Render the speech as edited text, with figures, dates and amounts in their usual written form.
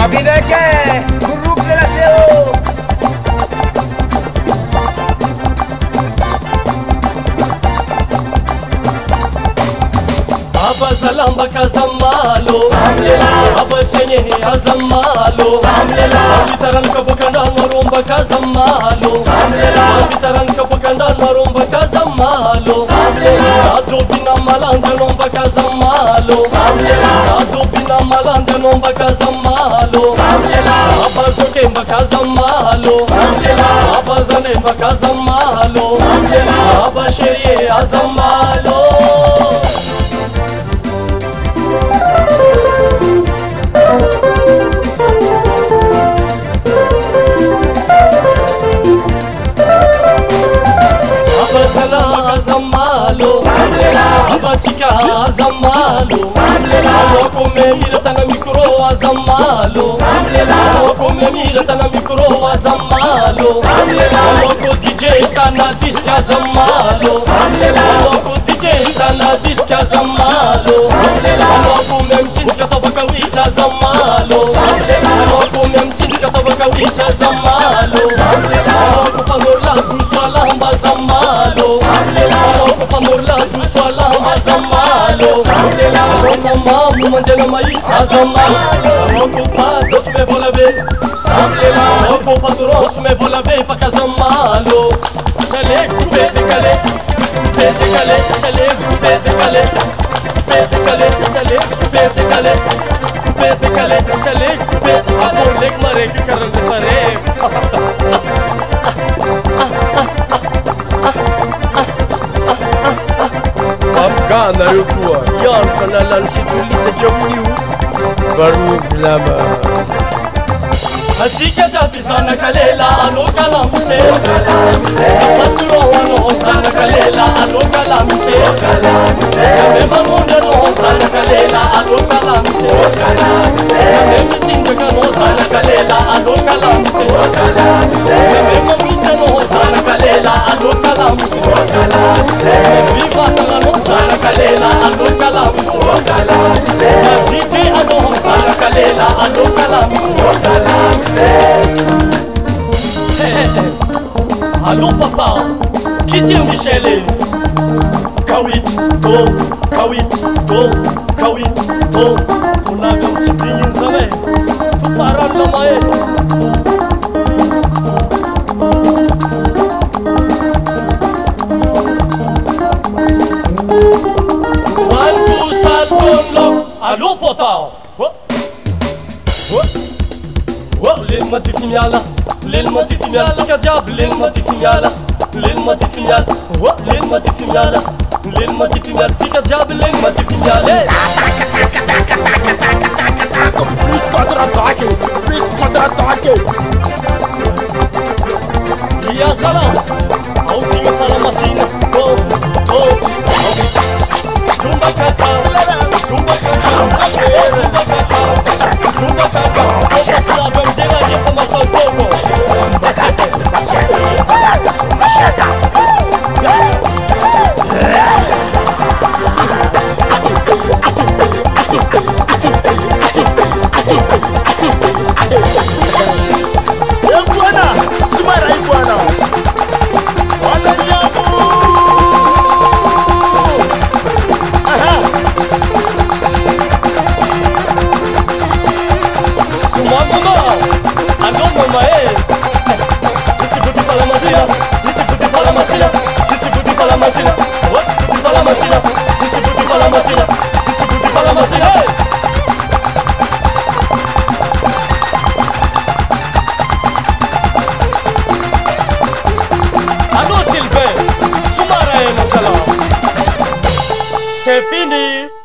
Abineke, groupe de la Théo. Aba salamba kazamalo samlela aba tsenye kazamalo samlela sabitaran kabukanda marumba kazamalo samlela sabitaran kabukanda marumba kazamalo samlela azobina malanja nomba kazamalo samlela azobina malanja nomba kazamalo samlela aba zokemba kazamalo samlela aba zanemba kazamalo samlela aba sheriye azamalo Abatika azamalo samlela wakome mira tana mikro azamalo samlela wakome mira tana mikro azamalo samlela wako DJ tana diska azamalo samlela wako DJ tana diska azamalo samlela wako memtinska tabaka wita azamalo samlela wako memtinska tabaka wita azamalo samlela wako famorla kuswala azamalo samlela wako famorla kuswala azamalo samlela wako mamu mandela maita azamalo wako pato sume volave samlela wako patron sume volave pa kazamalo sele coupe décalé sele coupe décalé sele coupe décalé sele coupe apor leg mare ki karan mare Afghana yukua yan kanalan si tulita jamniu baru lama Asika jabi sana kalela alo kalamse Patro wano sana kalela alo kalamse Kame mamonde no sana kalela alo kalamse Kame mitinja kano sana kalela alo kalamse Kame maminja no sana kalela alo kalamse Viva tangano sana kalela alo kalamse Vite ano sana kalela alo kalamse Allô papa, qui tient Michel? Kawit, go, kawit, go, kawit, go. On a comme tu dis une semaine, tout parle de moi. One, two, salon, allô papa. L'ilmati finiala, l'ilmati finiala, tika diab, l'ilmati finiala, l'ilmati finiala, l'ilmati finiala, l'ilmati finiala, tika diab, l'ilmati finiala. Plus contre-attaqué, plus contre-attaqué. Ya salam, outinga para masina, go, go, jumba kata, jumba kata, jumba kata, jumba kata, essa benzela de formação pouco. C'est fini.